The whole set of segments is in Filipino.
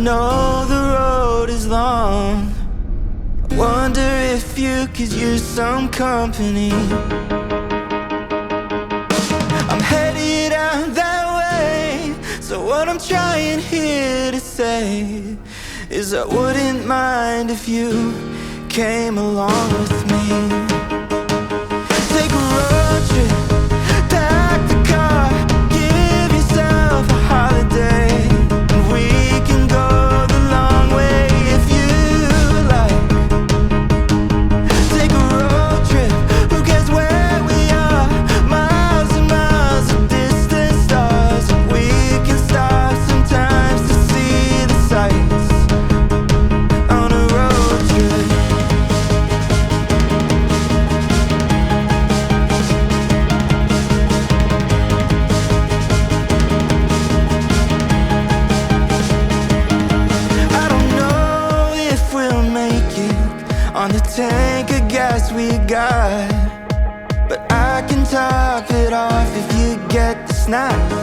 know the road is long. Wonder if you could use some company. I'm headed out that way, so what I'm trying here to say is I wouldn't mind if you came along with me. Take a road trip, pack the car, give yourself a holiday, and we can go the long way if you like. Take a road trip, who cares where we are? Miles and miles of distant stars, and we can stop sometimes to see the sights on a road trip. I don't know if we'll make it on the tank of gas we got, but I can top it off if you get the snacks.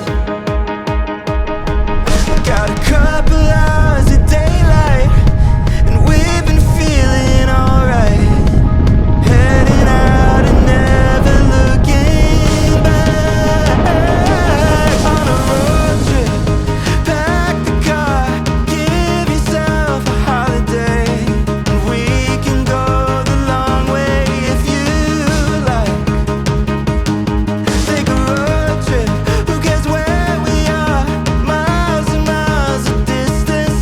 Got a couple hours of daylight, and we've been feeling alright. Heading out and never looking back. On a road trip, pack the car, give yourself a holiday, and we can go the long way if you like. Take a road trip, who cares where we are? Miles and miles of distance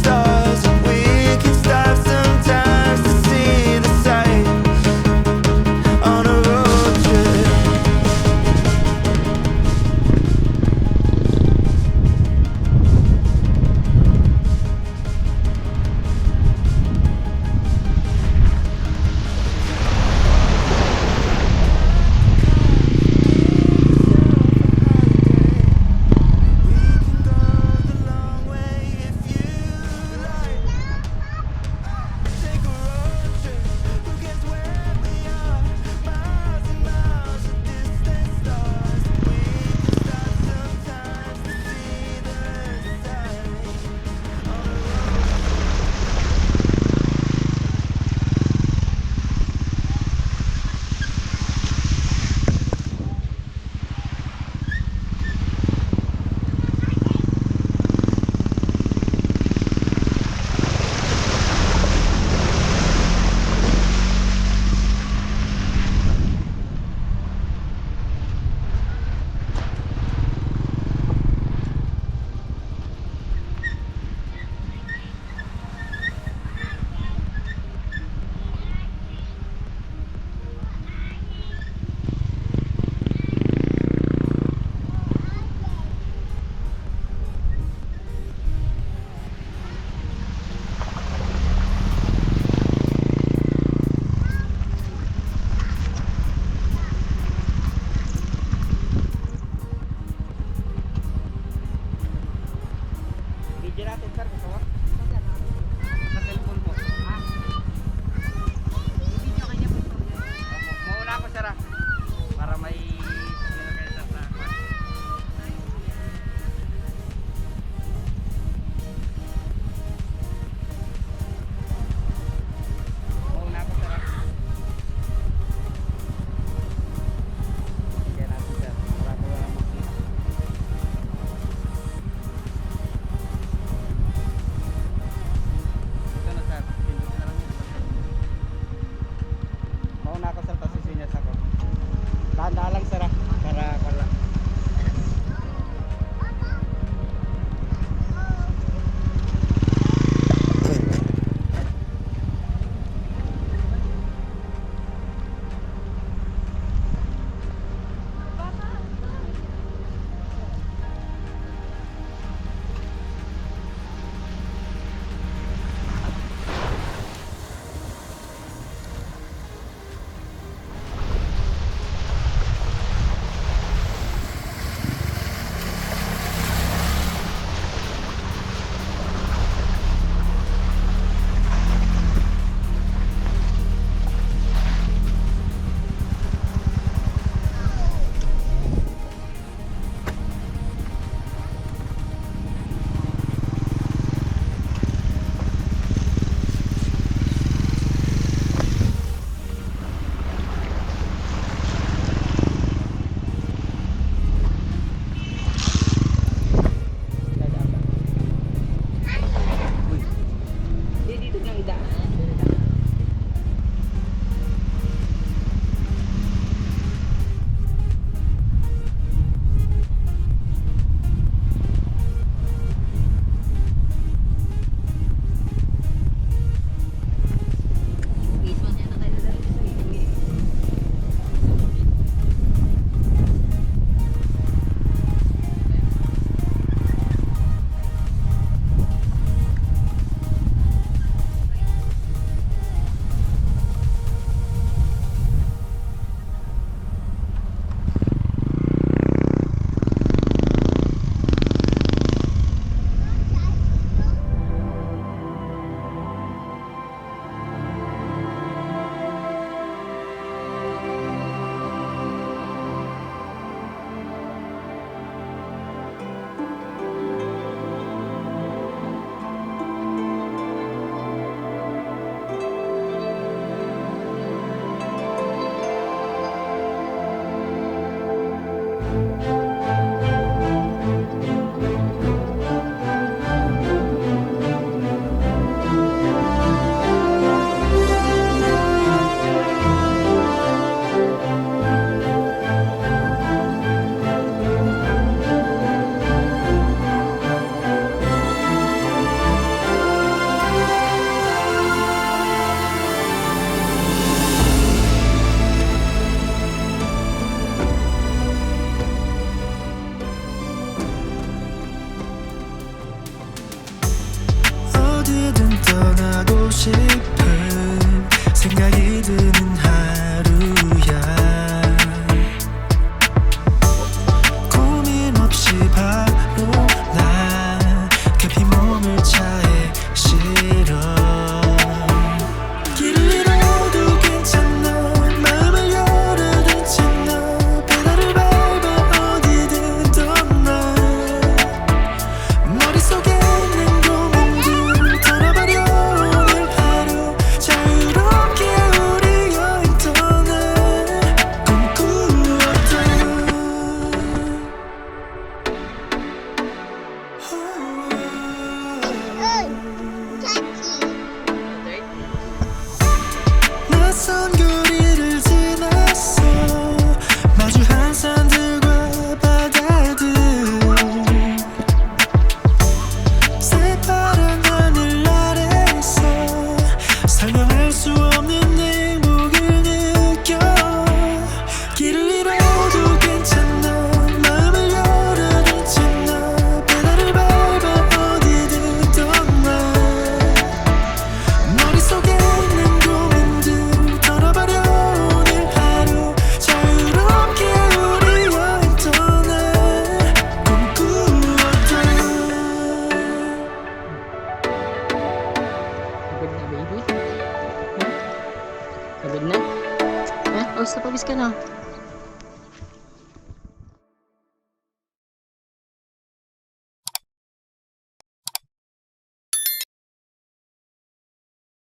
드는 하루야. 고민 없이 바로 난 급히 몸을 차에 실어. 길 잃어도 괜찮아, 마음을 열어둔 채 너 페달을 밟아 어디든 떠나. 머릿속에 있는 고민들 털어버려. 오늘 하루 자유롭게 우리 여행 떠나. 꿈꾸었던 낯선 거리를 지났어. 마주한 산들과 바다들, 새파란 하늘 아래서 설명할 수 없는 행복을 느껴. 길을 잃어도 괜찮아, 마음을 열어둔 채 너 페달을 밟아 어디든 떠나. 머릿속에 있는 고민들 털어버려. 오늘 하루 자유롭게 우리 여행 떠나. 꿈꾸었던 Pagod na, baby? Ha? Pagod na? Ha? O, sa pawis ka na.